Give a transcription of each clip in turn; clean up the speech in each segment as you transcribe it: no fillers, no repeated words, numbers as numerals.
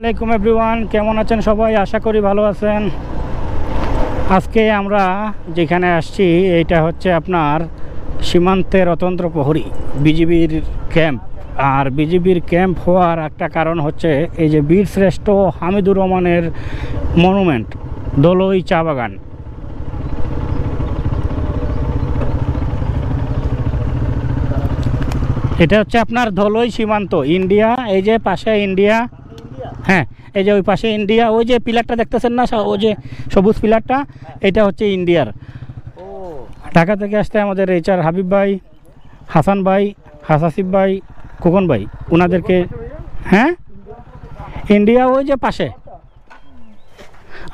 আসসালামু আলাইকুম এভরিওয়ান, কেমন আছেন সবাই? আশা করি ভালো আছেন। আজকে আমরা যেখানে আসছি এইটা হচ্ছে আপনার সীমান্তের অতন্ত্র প্রহরী বিজিবির ক্যাম্প। আর বিজিবির ক্যাম্প হওয়ার একটা কারণ হচ্ছে এই যে বীরশ্রেষ্ঠ হামিদুর রহমানের মনুমেন্ট দোলই চা বাগান। এটা হচ্ছে আপনার ধলই সীমান্ত ইন্ডিয়া। এই যে পাশে ইন্ডিয়া, হ্যাঁ এই যে ওই পাশে ইন্ডিয়া, ওই যে পিলারটা দেখতেছেন না, ওই যে সবুজ পিলারটা, এটা হচ্ছে ইন্ডিয়ার। ঢাকা থেকে আসতে আমাদের এইচআর হাবিব ভাই, হাসান ভাই, হাসাসিফ ভাই, খোকন ভাই, ওনাদেরকে, হ্যাঁ ইন্ডিয়া ওই যে পাশে।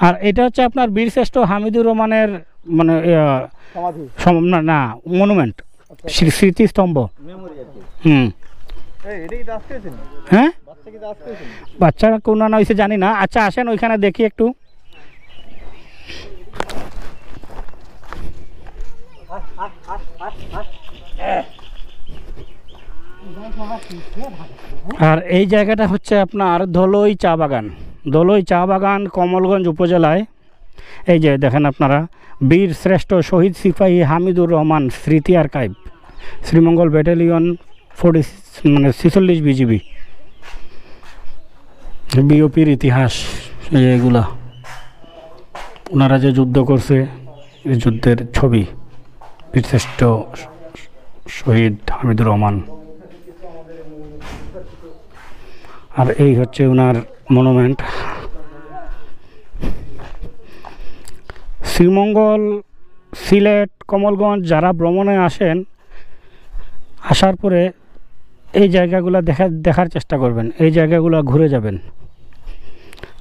আর এটা হচ্ছে আপনার বীরশ্রেষ্ঠ হামিদুর রহমানের মানে না মনুমেন্ট, স্মৃতিস্তম্ভ। হ্যাঁ বাচ্চারা কোন না হয়েছে জানি না। আচ্ছা আসেন ওইখানে দেখি একটু। আর এই জায়গাটা হচ্ছে আপনার ধলই চা বাগান। ধলই চা বাগান কমলগঞ্জ উপজেলায়। এই যে দেখেন আপনারা, বীর শ্রেষ্ঠ শহীদ সিপাহী হামিদুর রহমান স্মৃতি আর্কাইভ, শ্রীমঙ্গল ব্যাটালিয়ন 46 বিজিবি, বিওপির ইতিহাস। এগুলা ওনারা যে যুদ্ধ করছে, এই যুদ্ধের ছবি, বীরশ্রেষ্ঠ শহীদ হামিদুর রহমান। আর এই হচ্ছে ওনার মনুমেন্ট। শ্রীমঙ্গল, সিলেট, কমলগঞ্জ যারা ভ্রমণে আসেন, আসার পরে এই জায়গাগুলো দেখার চেষ্টা করবেন, এই জায়গাগুলো ঘুরে যাবেন,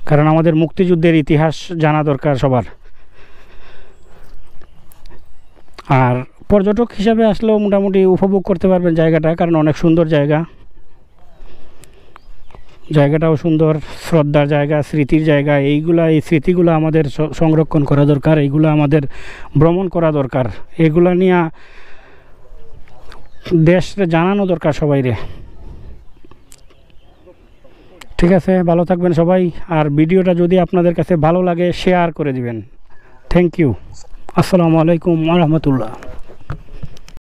কারণ আমাদের মুক্তিযুদ্ধের ইতিহাস জানা দরকার সবার। আর পর্যটক হিসাবে আসলেও মোটামুটি উপভোগ করতে পারবেন জায়গাটা, কারণ অনেক সুন্দর জায়গা। জায়গাটাও সুন্দর, শ্রদ্ধার জায়গা, স্মৃতির জায়গা। এই স্মৃতিগুলো আমাদের সংরক্ষণ করা দরকার, এইগুলো আমাদের ভ্রমণ করা দরকার, এগুলো নিয়ে দেশে জানানো দরকার সবাইরে। ঠিক আছে, ভালো থাকবেন সবাই। আর ভিডিওটা যদি আপনাদের কাছে ভালো লাগে শেয়ার করে দিবেন। Thank you. আসসালামু আলাইকুম ওয়া রাহমাতুল্লাহ।